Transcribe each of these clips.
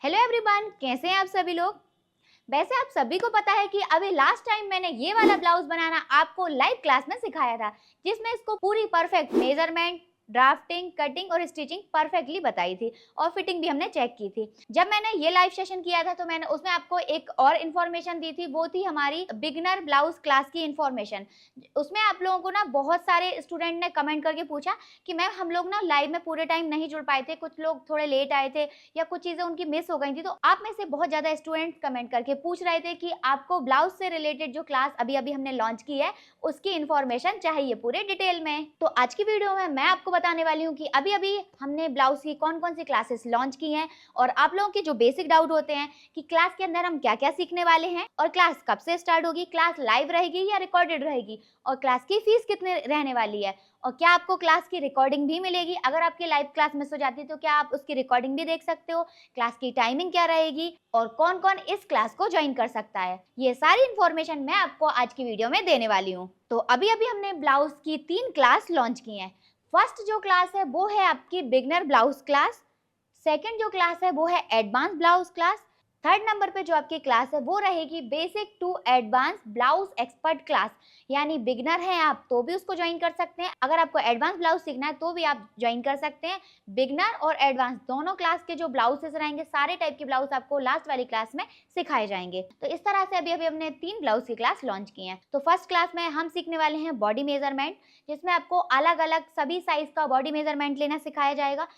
Hello everyone, कैसे हैं आप सभी लोग। वैसे आप सभी को पता है कि अभी लास्ट टाइम मैंने ये वाला ब्लाउज बनाना आपको लाइव क्लास में सिखाया था, जिसमें इसको पूरी परफेक्ट मेजरमेंट, ड्राफ्टिंग, कटिंग और स्टिचिंग परफेक्टली बताई थी और फिटिंग भी हमने चेक की थी। जब मैंने ये लाइव सेशन किया था तो मैंने उसमें आपको एक और इन्फॉर्मेशन दी थी, वो थी हमारी बिगिनर ब्लाउज क्लास की इन्फॉर्मेशन। उसमें आप लोगों को ना बहुत सारे स्टूडेंट ने कमेंट करके पूछा कि मैम हम लोग ना लाइव में पूरे टाइम नहीं जुड़ पाए थे, कुछ लोग थोड़े लेट आए थे या कुछ चीजें उनकी मिस हो गई थी। तो आप में से बहुत ज्यादा स्टूडेंट कमेंट करके पूछ रहे थे कि आपको ब्लाउज से रिलेटेड जो क्लास अभी अभी हमने लॉन्च की है उसकी इन्फॉर्मेशन चाहिए पूरे डिटेल में। तो आज की वीडियो में मैं आपको बताने वाली हूँ कि अभी अभी हमने ब्लाउज की कौन कौन सी क्लासेस लॉन्च की हैं और आप लोगों के जो बेसिक डाउट होते हैं कि क्लास के अंदर हम क्या क्या सीखने वाले हैं और क्लास कब से स्टार्ट होगी, क्लास लाइव रहेगी या रिकॉर्डेड रहेगी और क्लास की फीस कितने रहने वाली है और क्या आपको क्लास की रिकॉर्डिंग भी मिलेगी। अगर आपकी लाइव क्लास मिस हो जाती है तो क्या आप उसकी रिकॉर्डिंग भी देख सकते हो, क्लास की टाइमिंग क्या रहेगी और कौन कौन इस क्लास को ज्वाइन कर सकता है, ये सारी इंफॉर्मेशन मैं आपको आज की वीडियो में देने वाली हूँ। तो अभी अभी हमने ब्लाउज की 3 क्लास लॉन्च की हैं। फर्स्ट जो क्लास है वो है आपकी बिगनर ब्लाउज क्लास, सेकंड जो क्लास है वो है advance blouse class, third number पे जो आपकी क्लास है वो रहेगी basic to advance blouse expert class. यानी बिगनर हैं आप तो भी उसको ज्वाइन कर सकते हैं, अगर आपको एडवांस ब्लाउज सीखना है तो भी आप ज्वाइन कर सकते हैं। बिगनर और एडवांस दोनों क्लास के जो ब्लाउजेस रहेंगे, सारे टाइप के ब्लाउज आपको लास्ट वाली क्लास में सिखाए जाएंगे। तो इस तरह से अभी अभी हमने 3 ब्लाउज की क्लास लॉन्च की है। तो फर्स्ट क्लास में हम सीखने वाले हैं बॉडी मेजरमेंट, जिसमें आपको अलग अलग सभी साइज का बॉडी मेजरमेंट लेना सिखाया जाएगा।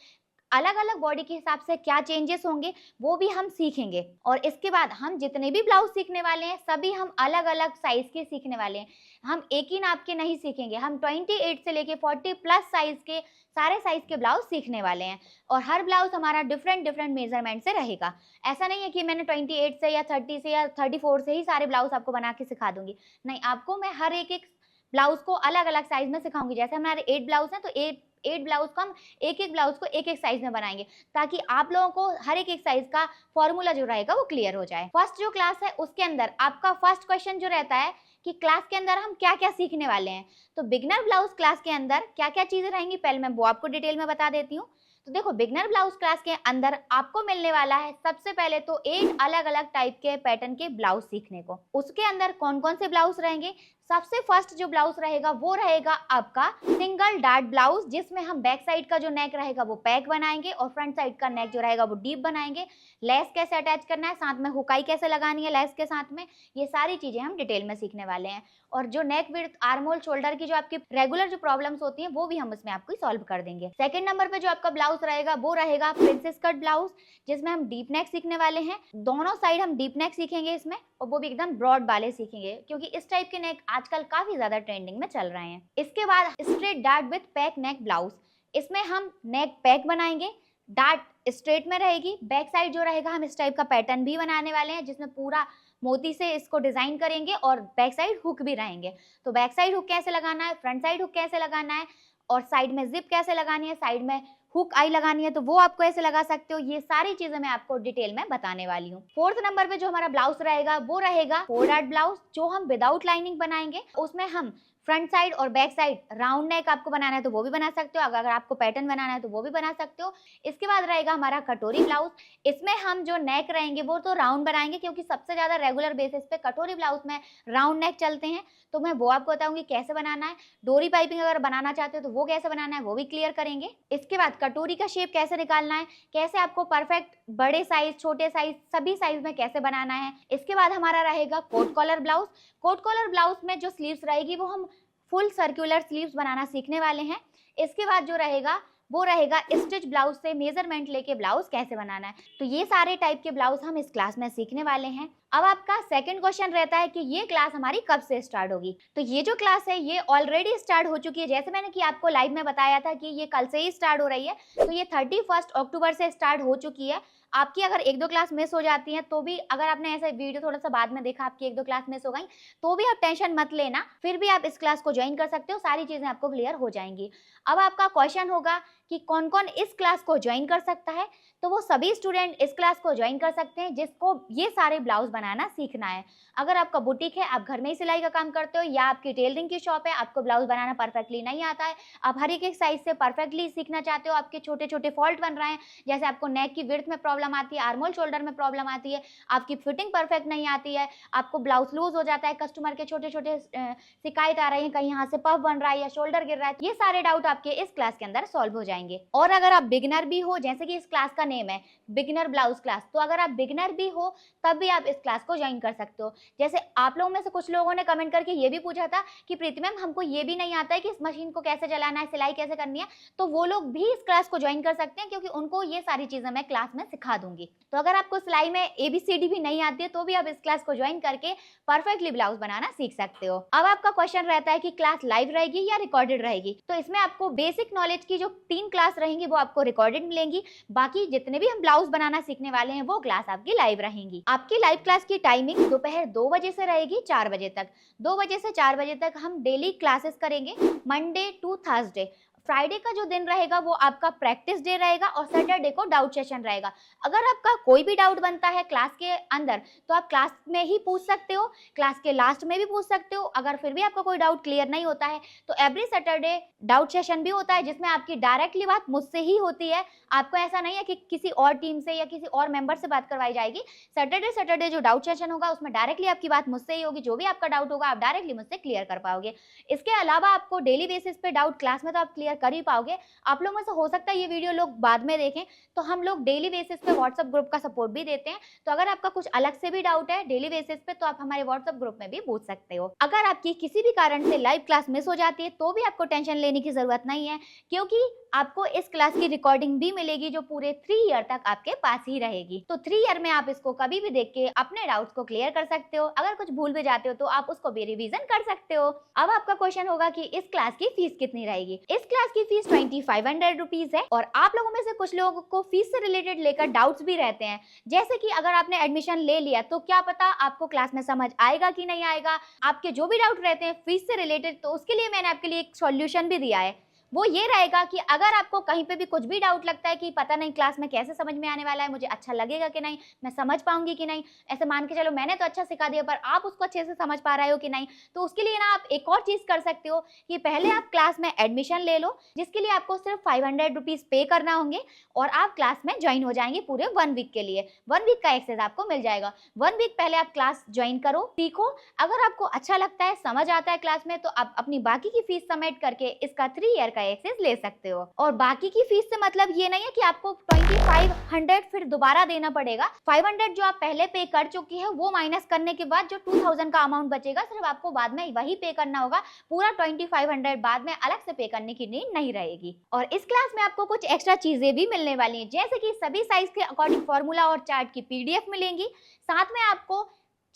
अलग अलग बॉडी के हिसाब से क्या चेंजेस होंगे वो भी हम सीखेंगे और इसके बाद हम जितने भी ब्लाउज सीखने वाले हैं सभी हम अलग अलग साइज के सीखने वाले हैं। हम एक ही नाप के नहीं सीखेंगे, हम 28 से लेके 40 प्लस साइज के सारे साइज के ब्लाउज सीखने वाले हैं और हर ब्लाउज हमारा डिफरेंट डिफरेंट मेजरमेंट से रहेगा। ऐसा नहीं है कि मैंने 28 से या 30 से या 34 से ही सारे ब्लाउज आपको बना के सिखा दूंगी, नहीं, आपको मैं हर एक एक ब्लाउज को अलग अलग साइज में सिखाऊंगी। जैसे हमारे 8 ब्लाउज हैं तो 8 ब्लाउज को हम एक एक ब्लाउज को एक एक साइज में बनाएंगे ताकि आप लोगों को हर एक एक साइज का फॉर्मूला जो रहेगा वो क्लियर हो जाए। फर्स्ट जो क्लास है उसके अंदर आपका फर्स्ट क्वेश्चन जो रहता है कि क्लास के अंदर हम क्या क्या सीखने वाले हैं। तो बिगनर ब्लाउज क्लास के अंदर क्या क्या चीजें रहेंगी पहले मैं वो आपको डिटेल में बता देती हूँ। तो देखो, बिगनर ब्लाउज क्लास के अंदर आपको मिलने वाला है सबसे पहले तो 8 अलग अलग टाइप के पैटर्न के ब्लाउज सीखने को। उसके अंदर कौन कौन से ब्लाउज रहेंगे, सबसे फर्स्ट जो ब्लाउज रहेगा वो रहेगा आपका सिंगल डार्ट ब्लाउज, जिसमें हम बैक साइड का जो नेक रहेगा वो पैक बनाएंगे और फ्रंट साइड का नेक जो रहेगा वो डीप बनाएंगे। लेस कैसे अटैच करना है, साथ में हुकाई कैसे लगानी है लेस के साथ में, ये सारी चीजें हम डिटेल में सीखने वाले हैं। और जो नेक विड्थ, आर्म होल, शोल्डर की जो आपकी रेगुलर जो प्रॉब्लम्स होती हैं वो भी हम इसमें आपको सॉल्व कर देंगे। सेकंड नंबर पे जो आपका ब्लाउज रहेगा वो रहेगा प्रिंसेस कट ब्लाउज, जिसमें हम डीप नेक सीखने वाले हैं। दोनों साइड हम डीप नेक सीखेंगे इसमें और वो भी एकदम ब्रॉड वाले सीखेंगे क्योंकि इस टाइप के नेक आजकल काफी ज्यादा ट्रेंडिंग में चल रहे हैं। इसके बाद straight dart with pack neck blouse, इसमें हम नेक पैक बनाएंगे, डार्ट स्ट्रेट में रहेगी, बैक साइड जो रहेगा हम इस टाइप का पैटर्न भी बनाने वाले हैं जिसमें पूरा मोती से इसको डिजाइन करेंगे और बैक साइड हुक भी रहेंगे। तो बैक साइड हुक कैसे लगाना है, फ्रंट साइड हुक कैसे लगाना है और साइड में जिप कैसे लगानी है, साइड में हुक आई लगानी है तो वो आपको ऐसे लगा सकते हो, ये सारी चीजें मैं आपको डिटेल में बताने वाली हूँ। फोर्थ नंबर पे जो हमारा ब्लाउज रहेगा वो रहेगा 4 डार्ट ब्लाउज, जो हम विदाउट लाइनिंग बनाएंगे। उसमें हम फ्रंट साइड और बैक साइड राउंड नेक आपको बनाना है तो वो भी बना सकते हो, अगर आपको पैटर्न बनाना है तो वो भी बना सकते हो। इसके बाद रहेगा हमारा कटोरी ब्लाउज, इसमें हम जो नेक रहेंगे वो तो राउंड बनाएंगे क्योंकि सबसे ज्यादा रेगुलर बेसिस पे कटोरी ब्लाउज में राउंड नेक चलते हैं, तो मैं वो आपको बताऊंगी कैसे बनाना है। डोरी पाइपिंग अगर बनाना चाहते हो तो वो कैसे बनाना है वो भी क्लियर करेंगे। इसके बाद कटोरी का शेप कैसे निकालना है, कैसे आपको परफेक्ट बड़े साइज, छोटे साइज, सभी साइज में कैसे बनाना है। इसके बाद हमारा रहेगा coat collar blouse. Coat collar blouse में जो स्लीव्स रहेगी वो हम फुल सर्कुलर स्लीव्स बनाना सीखने वाले हैं। इसके बाद जो रहेगा वो रहेगा स्टिच ब्लाउज से मेजरमेंट लेके ब्लाउज कैसे बनाना है। तो ये सारे टाइप के ब्लाउज हम इस क्लास में सीखने वाले हैं। अब आपका सेकंड क्वेश्चन रहता है कि ये क्लास हमारी कब से स्टार्ट होगी। तो ये जो क्लास है ये ऑलरेडी स्टार्ट हो चुकी है, जैसे मैंने कि आपको लाइव में बताया था कि ये कल से ही स्टार्ट हो रही है, तो ये 31 अक्टूबर से स्टार्ट हो चुकी है। आपकी अगर 1-2 क्लास मिस हो जाती हैं तो भी, अगर आपने ऐसे वीडियो थोड़ा सा बाद में देखा आपकी 1-2 क्लास मिस हो गई तो भी आप टेंशन मत लेना, फिर भी आप इस क्लास को ज्वाइन कर सकते हो, सारी चीजें आपको क्लियर हो जाएंगी। अब आपका क्वेश्चन होगा कि कौन कौन इस क्लास को ज्वाइन कर सकता है, तो वो सभी स्टूडेंट इस क्लास को ज्वाइन कर सकते हैं जिसको ये सारे ब्लाउज बनाना सीखना है। अगर आपका बुटीक है, आप घर में ही सिलाई का काम करते हो, या आपकी टेलरिंग की शॉप है, आपको ब्लाउज बनाना परफेक्टली नहीं आता है, आप हर एक साइज से परफेक्टली सीखना चाहते हो, आपके छोटे छोटे फॉल्ट बन रहे हैं, जैसे आपको नेक की विड्थ में प्रॉब्लम आती है, आर्मोल शोल्डर में प्रॉब्लम आती है, आपकी फिटिंग परफेक्ट नहीं आती है, आपको ब्लाउज लूज हो जाता है, कस्टमर के छोटे छोटे शिकायत आ रही है, कहीं यहाँ से पफ बन रहा है या शोल्डर गिर रहा है, ये सारे डाउट आपके इस क्लास के अंदर सॉल्व हो जाएंगे। और अगर आप बिगिनर भी हो, जैसे कि इस क्लास का नेम है बिगिनर ब्लाउज क्लास, तो अगर आप बिगिनर भी हो तब भी आप इस क्लास को ज्वाइन कर सकते हो। जैसे आप लोगों में से कुछ लोगों ने कमेंट करके ये भी पूछा था कि प्रीति मैम हमको ये भी नहीं आता है कि इस मशीन को कैसे चलाना है, सिलाई कैसे करनी है, तो वो लोग भी इस क्लास को ज्वाइन कर सकते हैं क्योंकि उनको ये सारी चीजें मैं क्लास में सिखा दूंगी। तो अगर आपको सिलाई में ABCD भी नहीं आती है तो भी आप इस क्लास को ज्वाइन करके परफेक्टली ब्लाउज बनाना सीख सकते हो। अब आपका क्वेश्चन रहता है कि क्लास लाइव रहेगी या रिकॉर्डेड रहेगी, तो इसमें आपको बेसिक नॉलेज की जो 3 क्लास रहेंगी वो आपको रिकॉर्डेड मिलेंगी, बाकी जितने भी हम ब्लाउज बनाना सीखने वाले हैं वो क्लास आपकी लाइव रहेंगी। आपकी लाइव क्लास की टाइमिंग दोपहर 2 बजे से रहेगी 4 बजे तक। 2 बजे से 4 बजे तक हम डेली क्लासेस करेंगे, मंडे टू थर्सडे। फ्राइडे का जो दिन रहेगा वो आपका प्रैक्टिस डे रहेगा और सैटरडे को डाउट सेशन रहेगा। अगर आपका कोई भी डाउट बनता है क्लास के अंदर तो आप क्लास में ही पूछ सकते हो, क्लास के लास्ट में भी पूछ सकते हो। अगर फिर भी आपका कोई डाउट क्लियर नहीं होता है तो एवरी सैटरडे डाउट सेशन भी होता है जिसमें आपकी डायरेक्टली बात मुझसे ही होती है। आपको ऐसा नहीं है कि किसी और टीम से या किसी और मेंबर से बात करवाई जाएगी। सैटरडे जो डाउट सेशन होगा उसमें डायरेक्टली आपकी बात मुझसे ही होगी। जो भी आपका डाउट होगा आप डायरेक्टली मुझसे क्लियर कर पाओगे। इसके अलावा आपको डेली बेसिस पे डाउट क्लास में तो आप क्लियर कर ही पाओगे। आप लोगों में से हो सकता है ये वीडियो लोग बाद में देखें, तो हम लोग डेली बेसिस पे व्हाट्सएप ग्रुप का सपोर्ट भी देते हैं। तो अगर आपका कुछ अलग से भी डाउट है डेली बेसिस पे तो आप हमारे व्हाट्सएप ग्रुप में भी पूछ सकते हो। अगर आपकी किसी भी कारण से लाइव क्लास मिस हो जाती है तो भी आपको टेंशन लेने की जरूरत नहीं है, क्योंकि आपको इस क्लास की रिकॉर्डिंग भी मिलेगी जो पूरे 3 ईयर तक आपके पास ही रहेगी। तो 3 ईयर में आप इसको कभी भी देख के अपने डाउट्स को क्लियर कर सकते हो। अगर कुछ भूल भी जाते हो तो आप उसको भी रिवीजन कर सकते हो। अब आपका क्वेश्चन होगा कि इस क्लास की फीस कितनी रहेगी। इस क्लास की फीस 2500 रुपीज है। और आप लोगों में से कुछ लोगों को फीस से रिलेटेड लेकर डाउट्स भी रहते हैं, जैसे कि अगर आपने एडमिशन ले लिया तो क्या पता आपको क्लास में समझ आएगा कि नहीं आएगा। आपके जो भी डाउट रहते हैं फीस से रिलेटेड, तो उसके लिए मैंने आपके लिए एक सॉल्यूशन भी दिया है। वो ये रहेगा कि अगर आपको कहीं पे भी कुछ भी डाउट लगता है कि पता नहीं क्लास में कैसे समझ में आने वाला है, मुझे अच्छा लगेगा कि नहीं, मैं समझ पाऊंगी कि नहीं, ऐसे मान के चलो मैंने तो अच्छा सिखा दिया पर आप उसको अच्छे से समझ पा रहे हो कि नहीं, तो उसके लिए ना आप एक और चीज कर सकते हो कि पहले आप क्लास में एडमिशन ले लो, जिसके लिए आपको सिर्फ 500 रुपीज पे करना होंगे और आप क्लास में ज्वाइन हो जाएंगे पूरे 1 वीक के लिए। 1 वीक का एक्सेस आपको मिल जाएगा। 1 वीक पहले आप क्लास ज्वाइन करो, सीखो। अगर आपको अच्छा लगता है, समझ आता है क्लास में, तो आप अपनी बाकी की फीस सबमिट करके इसका 3 ईयर का एक्सेस ले सकते हो। और बाकी की फीस से मतलब ये नहीं है कि आपको 2500 फिर दोबारा देना पड़ेगा। 500 जो आप पहले पे कर चुकी है वो माइनस करने के बाद जो 2000 का अमाउंट बचेगा सिर्फ आपको बाद में वही पे करना होगा। पूरा 2500 बाद में अलग से पे करने की नीड नहीं रहेगी। और इस क्लास में आपको कुछ एक्स्ट्रा चीजें भी मिलने वाली हैं, जैसे कि सभी साइज के अकॉर्डिंग फॉर्मूला और चार्ट की PDF मिलेंगी। साथ में आपको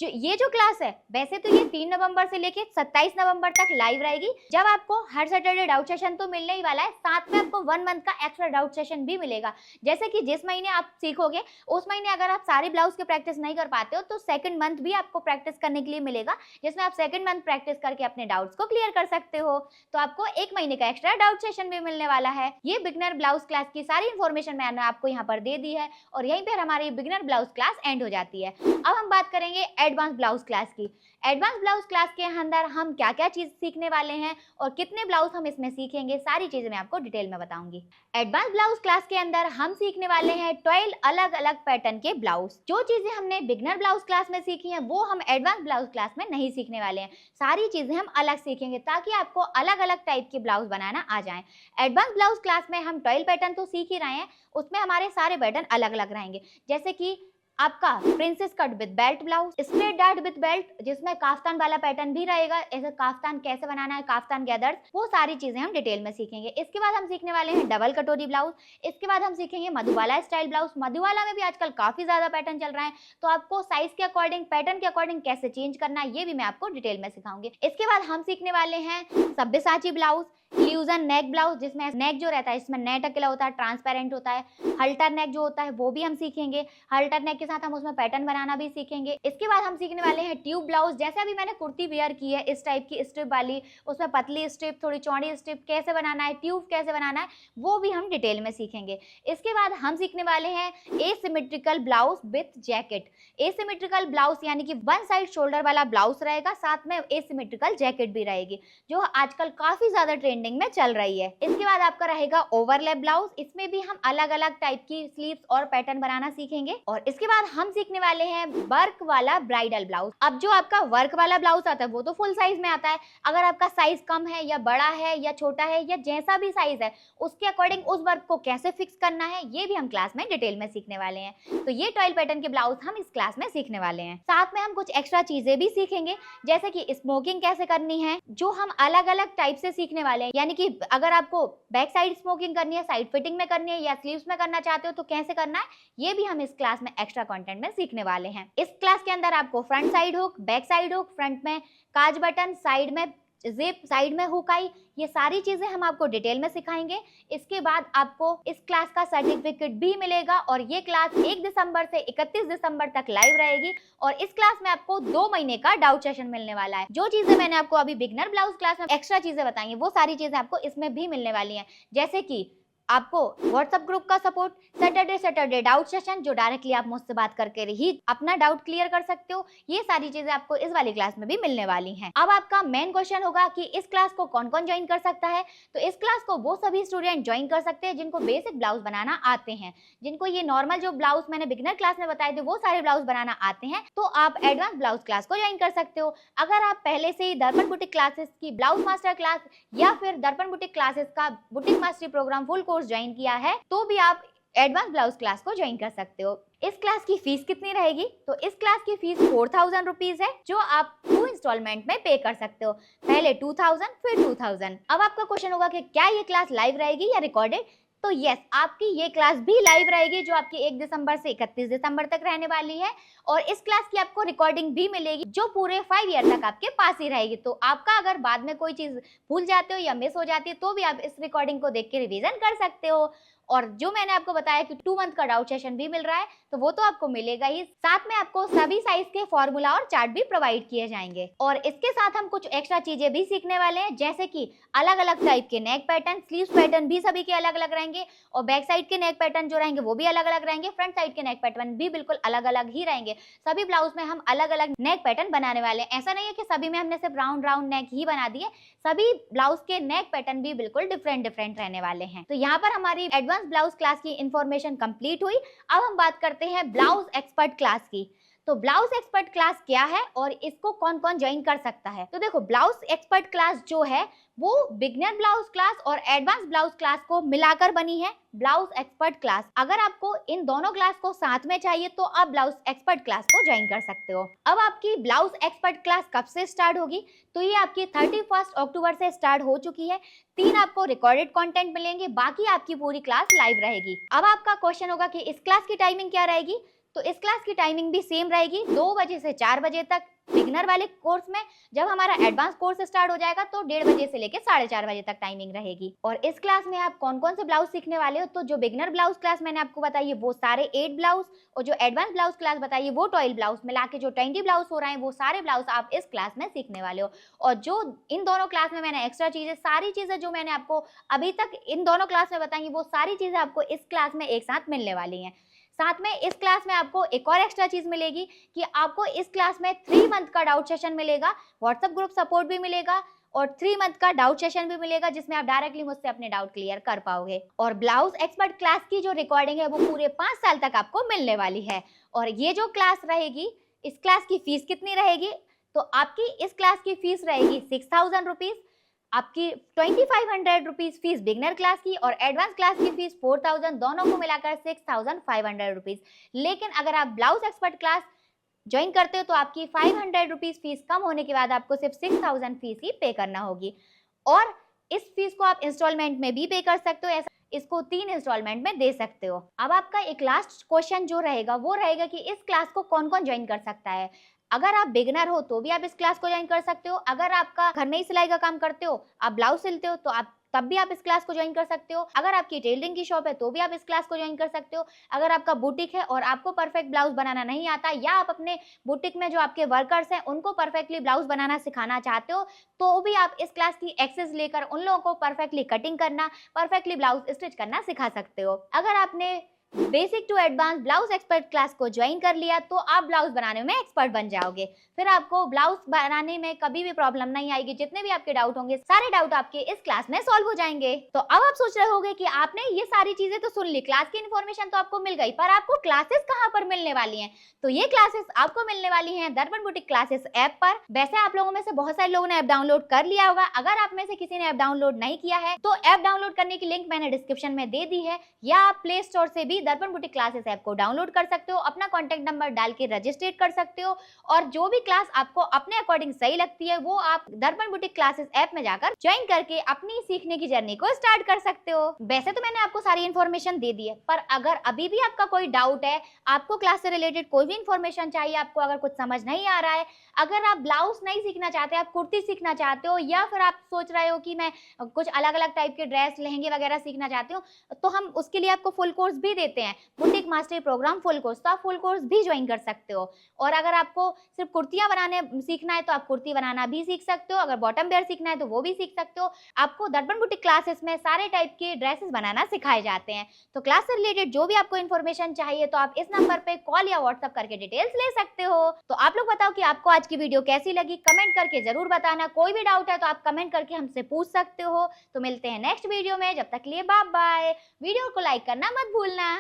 जो क्लास है, वैसे तो ये 3 नवंबर से लेके 27 नवंबर तक लाइव रहेगी, जब आपको हर सैटरडे डाउट सेशन तो मिलने ही वाला है, साथ में आपको 1 मंथ का एक्स्ट्रा डाउट सेशन भी मिलेगा। जैसे कि जिस महीने आप सीखोगे उस महीने अगर आप सारे ब्लाउज के प्रैक्टिस नहीं कर पाते हो तो सेकंड मंथ भी आपको प्रैक्टिस करने के लिए मिलेगा, जिसमें आप सेकंड मंथ प्रैक्टिस करके अपने डाउट्स को क्लियर कर सकते हो। तो आपको 1 महीने का एक्स्ट्रा डाउट सेशन भी मिलने वाला है। ये बिगिनर ब्लाउज क्लास की सारी इन्फॉर्मेशन मैंने आपको यहाँ पर दे दी है और यहीं पर हमारी बिगिनर ब्लाउज क्लास एंड हो जाती है। अब हम बात करेंगे एडवांस ब्लाउज क्लास की। एडवांस ब्लाउज क्लास के अंदर हम क्या क्या चीज सीखने वाले हैं और कितने ब्लाउज हम इसमें सीखेंगे, सारी चीजें मैं आपको डिटेल में बताऊंगी। एडवांस ब्लाउज क्लास के अंदर हम सीखने वाले हैं 12 अलग अलग पैटर्न के ब्लाउज। जो चीजें हमने बिगिनर ब्लाउज क्लास में सीखी हैं वो हम एडवांस ब्लाउज क्लास में नहीं सीखने वाले हैं। सारी चीजें हम अलग सीखेंगे ताकि आपको अलग अलग टाइप के ब्लाउज बनाना आ जाए। एडवांस ब्लाउज क्लास में हम 12 पैटर्न तो सीख ही रहे हैं, उसमें हमारे सारे पैटर्न अलग अलग रहेंगे, जैसे कि आपका princess cut with belt blouse, straight dart with belt जिसमें काफ्तान वाला पैटर्न भी रहेगा, ऐसे काफ्तान कैसे बनाना है, काफ्तान गैदर्स, वो सारी चीजें हम डिटेल में सीखेंगे। इसके बाद हम सीखने वाले हैं डबल कटोरी ब्लाउज। इसके बाद हम सीखेंगे मधुबाला स्टाइल ब्लाउज। मधुबाला में भी आजकल काफी ज्यादा पैटर्न चल रहा है, तो आपको साइज के अकॉर्डिंग, पैटर्न के अकॉर्डिंग कैसे चेंज करना है ये भी मैं आपको डिटेल में सिखाऊंगी। इसके बाद हम सीखने वाले हैं Sabyasachi blouse, illusion neck blouse जिसमें नेक जो रहता है इसमें नेट अकेला होता है, ट्रांसपेरेंट होता है। हल्टर नेक जो होता है वो भी हम सीखेंगे। हल्टर नेक साथ हम उसमें पैटर्न बनाना भी सीखेंगे। इसके बाद हम सीखने वाले हैं ट्यूब ब्लाउज। जैसे अभी मैंने कुर्ती वेयर की है इस टाइप की स्ट्रिप वाली, उसमें पतली स्ट्रिप थोड़ी चौड़ी स्ट्रिप कैसे बनाना है, ट्यूब कैसे बनाना है, वो भी हम डिटेल में सीखेंगे। इसके बाद हम सीखने वाले हैं asymmetrical blouse with jacket. Asymmetrical blouse यानी कि वन साइड शोल्डर वाला ब्लाउज रहेगा, साथ में एसिमेट्रिकल जैकेट भी रहेगी, जो आजकल काफी ज्यादा ट्रेंडिंग में चल रही है। इसके बाद आपका रहेगा ओवरलैप ब्लाउज। इसमें भी हम अलग अलग टाइप की स्लीव्स और पैटर्न बनाना सीखेंगे। और इसके बाद हम सीखने वाले हैं वर्क वाला ब्राइडल ब्लाउज। अब जो आपका वर्क वाला ब्लाउज आता है वो तो फुल साइज में आता है। अगर आपका साइज कम है या बड़ा है या छोटा है या जैसा भी साइज है, उसके अकॉर्डिंग उस वर्क को कैसे फिक्स करना है, ये भी हम क्लास में डिटेल में सीखने वाले हैं। तो ये टॉयल पैटर्न के ब्लाउज हम इस क्लास में सीखने वाले हैं। साथ में हम कुछ एक्स्ट्रा चीजें भी सीखेंगे, जैसे कि स्मोकिंग कैसे करनी है, जो हम अलग अलग टाइप से सीखने वाले हैं। यानी कि अगर आपको बैक साइड स्मोकिंग करनी है, साइड फिटिंग में करनी है या स्लीव्स में करना चाहते हो तो कैसे करना है, ये भी हम इस क्लास में एक्स्ट्रा कंटेंट में सीखने वाले हैं। इस क्लास के अंदर आपको front side hook, back side hook, front में काज बटन, साइड में जिप, साइड में हुक आई, ये सारी चीजें हम आपको डिटेल में सिखाएंगे। इसके बाद आपको इस क्लास का सर्टिफिकेट भी मिलेगा और ये क्लास 1 दिसंबर से 31 दिसंबर तक लाइव रहेगी। और इस क्लास में आपको 2 महीने का डाउट सेशन मिलने वाला है। जो चीजें मैंने आपको अभी बिगनर ब्लाउज क्लास में एक्स्ट्रा चीजें बताई हैं, वो सारी चीजें आपको इसमें भी मिलने वाली हैं। जैसे कि आपको व्हाट्सएप ग्रुप का सपोर्ट, सैटरडे डाउट सेशन, जो डायरेक्टली आप मुझसे बात करके ही अपना डाउट क्लियर कर सकते हो, ये सारी चीजें आपको इस वाली क्लास में भी मिलने वाली हैं। अब आपका मेन क्वेश्चन होगा कि इस क्लास को कौन कौन ज्वाइन कर सकता है। तो इस क्लास को वो सभी स्टूडेंट ज्वाइन कर सकते हैं जिनको बेसिक ब्लाउज बनाना आते हैं, जिनको ये नॉर्मल जो ब्लाउज मैंने बिगिनर क्लास में बताए थे वो सारे ब्लाउज बनाना आते हैं, तो आप एडवांस ब्लाउज क्लास को ज्वाइन कर सकते हो। अगर आप पहले से ही दर्पण बुटीक क्लासेस की ब्लाउज मास्टर क्लास या फिर दर्पण बुटीक क्लासेस का boutique mastery program full course join किया है, तो भी आप एडवांस ब्लाउज क्लास को ज्वाइन कर सकते हो। इस क्लास की फीस कितनी रहेगी? तो इस क्लास की फीस 4000 रुपीज है, जो आप 2 इंस्टॉलमेंट में पे कर सकते हो, पहले 2000 फिर 2000। अब आपका क्वेश्चन होगा कि क्या ये क्लास लाइव रहेगी या रिकॉर्डेड? तो यस, आपकी ये क्लास भी लाइव रहेगी, जो आपकी 1 दिसंबर से 31 दिसंबर तक रहने वाली है। और इस क्लास की आपको रिकॉर्डिंग भी मिलेगी, जो पूरे 5 ईयर तक आपके पास ही रहेगी। तो आपका अगर बाद में कोई चीज भूल जाते हो या मिस हो जाती है, तो भी आप इस रिकॉर्डिंग को देख के रिवीजन कर सकते हो। और जो मैंने आपको बताया कि 2 मंथ का डाउट सेशन भी मिल रहा है, तो वो तो आपको मिलेगा ही। साथ में आपको सभी साइज के फॉर्मूला और चार्ट भी प्रोवाइड किए जाएंगे। और इसके साथ हम कुछ एक्स्ट्रा चीजें भी सीखने वाले हैं, जैसे कि अलग अलग टाइप के नेक पैटर्न, स्लीव्स पैटर्न भी सभी के अलग अलग रहेंगे, और बैक साइड के नेक पैटर्न जो रहेंगे वो भी अलग अलग रहेंगे, फ्रंट साइड के नेक पैटर्न भी बिल्कुल अलग अलग ही रहेंगे। सभी ब्लाउज में हम अलग अलग नेक पैटर्न बनाने वाले हैं। ऐसा नहीं है कि सभी में हमने सिर्फ राउंड राउंड नेक ही बना दिए, सभी ब्लाउज के नेक पैटर्न भी बिल्कुल डिफरेंट डिफरेंट रहने वाले हैं। तो यहाँ पर हमारी एडवांस ब्लाउज क्लास की इंफॉर्मेशन कंप्लीट हुई। अब हम बात करते हैं ब्लाउज एक्सपर्ट क्लास की। तो ब्लाउज एक्सपर्ट क्लास क्या है और इसको कौन कौन ज्वाइन कर सकता है? तो देखो, ब्लाउज एक्सपर्ट क्लास जो है वो बिगिनर ब्लाउज क्लास और एडवांस ब्लाउज क्लास को मिलाकर बनी है ब्लाउज एक्सपर्ट क्लास। अगर आपको इन दोनों क्लास को साथ में चाहिए तो आप ब्लाउज एक्सपर्ट क्लास को ज्वाइन कर सकते हो। अब आपकी ब्लाउज एक्सपर्ट क्लास कब से स्टार्ट होगी? तो ये आपकी 31 अक्टूबर से स्टार्ट हो चुकी है। 3 आपको रिकॉर्डेड कंटेंट मिलेंगे, बाकी आपकी पूरी क्लास लाइव रहेगी। अब आपका क्वेश्चन होगा कि इस क्लास की टाइमिंग क्या रहेगी? तो इस क्लास की टाइमिंग भी सेम रहेगी, 2 बजे से 4 बजे तक बिगिनर वाले कोर्स में। जब हमारा एडवांस कोर्स स्टार्ट हो जाएगा तो 1:30 बजे से लेकर 4:30 बजे तक टाइमिंग रहेगी। और इस क्लास में आप कौन कौन से ब्लाउज सीखने वाले हो? तो जो बिगिनर ब्लाउज क्लास मैंने आपको बताई है वो सारे 8 ब्लाउज, और जो एडवांस ब्लाउज क्लास बताई है वो 12 ब्लाउज, मिला के जो 20 ब्लाउज हो रहे हैं वो सारे ब्लाउज आप इस क्लास में सीखने वाले हो। और जो इन दोनों क्लास में मैंने एक्स्ट्रा चीजें, सारी चीजें जो मैंने आपको अभी तक इन दोनों क्लास में बताई, वो सारी चीजें आपको इस क्लास में एक साथ मिलने वाली हैं। साथ में इस क्लास में आपको एक और एक्स्ट्रा चीज मिलेगी कि आपको इस क्लास में 3 मंथ का डाउट सेशन मिलेगा, व्हाट्सएप ग्रुप सपोर्ट भी मिलेगा और 3 मंथ का डाउट सेशन भी मिलेगा, जिसमें आप डायरेक्टली मुझसे अपने डाउट क्लियर कर पाओगे। और ब्लाउज एक्सपर्ट क्लास की जो रिकॉर्डिंग है वो पूरे 5 साल तक आपको मिलने वाली है। और ये जो क्लास रहेगी, इस क्लास की फीस कितनी रहेगी? तो आपकी इस क्लास की फीस रहेगी 6000 रुपीज। आपकी 2500 रुपीज फीस बिगनर क्लास की और एडवांस क्लास की फीस 4000, दोनों को मिलाकर 6500 रुपीज। लेकिन अगर आप ब्लाउज एक्सपर्ट क्लास ज्वाइन करते हो तो आपकी 500 रुपीज फीस कम होने के बाद आपको सिर्फ 6000 फीस ही पे करना होगी। और इस फीस को आप इंस्टॉलमेंट में भी पे कर सकते हो, ऐसा इसको 3 इंस्टॉलमेंट में दे सकते हो। अब आपका एक लास्ट क्वेश्चन जो रहेगा वो रहेगा कि इस क्लास को कौन कौन ज्वाइन कर सकता है। अगर आप बिगिनर हो तो भी आप इस क्लास को ज्वाइन कर सकते हो। अगर आपका घर में ही सिलाई का काम करते हो, आप ब्लाउज सिलते हो, तो आप तब भी आप इस क्लास को ज्वाइन कर सकते हो। अगर आपकी टेलरिंग की शॉप है तो भी आप इस क्लास को ज्वाइन कर सकते हो। अगर आपका बुटीक है और आपको परफेक्ट ब्लाउज बनाना नहीं आता, या आप अपने बुटीक में जो आपके वर्कर्स हैं उनको परफेक्टली ब्लाउज बनाना सिखाना चाहते हो, तो भी आप इस क्लास की एक्सेस लेकर उन लोगों को परफेक्टली कटिंग करना, परफेक्टली ब्लाउज स्टिच करना सिखा सकते हो। अगर आपने basic to advance blouse expert class को ज्वाइन कर लिया तो आप ब्लाउज बनाने में एक्सपर्ट बन जाओगे। फिर आपको ब्लाउज बनाने में कभी भी प्रॉब्लम नहीं आएगी। जितने भी आपके डाउट होंगे सारे डाउट आपके इस क्लास में सॉल्व हो जाएंगे। तो अब आप सोच रहे होंगे कि आपने ये सारी चीजें तो सुन ली, क्लास की इन्फॉर्मेशन तो आपको मिल गई, पर आपको क्लासेस कहाँ पर मिलने वाली हैं? तो ये क्लासेस आपको मिलने वाली हैं दर्पण बुटीक क्लासेस ऐप पर। वैसे आप लोगों में से बहुत सारे लोगों ने ऐप डाउनलोड कर लिया होगा। अगर आप में से किसी ने ऐप डाउनलोड नहीं किया है तो ऐप डाउनलोड करने की लिंक मैंने डिस्क्रिप्शन में दे दी है, या आप प्ले स्टोर से भी दर्पण बुटीक क्लासेस ऐप को डाउनलोड कर सकते हो, अपना कॉन्टैक्ट नंबर डाल के रजिस्ट्रेट कर सकते हो, और जो भी क्लास आपको अपने अकॉर्डिंग सही लगती है वो आप दर्पण बुटीक क्लासेस ऐप में जाकर ज्वाइन करके अपनी सीखने की जर्नी को स्टार्ट कर सकते हो। वैसे तो मैंने आपको सारी इन्फॉर्मेशन दे दी है, पर अगर अभी भी आपका कोई डाउट है, आपको क्लास से रिलेटेड कोई भी इन्फॉर्मेशन चाहिए, आपको अगर कुछ समझ नहीं आ रहा है, अगर आप ब्लाउज नहीं सीखना चाहते, आप कुर्ती सीखना चाहते हो, या फिर आप सोच रहे हो कि मैं कुछ अलग अलग टाइप के ड्रेस लहंगे वगैरह सीखना चाहते हो, तो हम उसके लिए आपको फुल कोर्स भी देते हैं, boutique mastery program full course. तो आप फुल कोर्स भी ज्वाइन कर सकते हो। और अगर आपको सिर्फ कुर्तियां बनाने सीखना है तो आप कुर्ती बनाना भी सीख सकते हो। अगर बॉटम वेयर सीखना है तो वो भी सीख सकते हो। आपको दर्पण बुटीक क्लासेस में सारे टाइप के ड्रेसेस बनाना सिखाए जाते हैं। तो क्लास से रिलेटेड जो भी आपको इन्फॉर्मेशन चाहिए तो आप इस नंबर पे कॉल या व्हाट्सएप करके डिटेल्स ले सकते हो। तो आप लोग बताओ कि आपको आज की वीडियो कैसी लगी, कमेंट करके जरूर बताना। कोई भी डाउट है तो आप कमेंट करके हमसे पूछ सकते हो। तो मिलते हैं नेक्स्ट वीडियो में, जब तक के लिए बाय बाय। वीडियो को लाइक करना मत भूलना।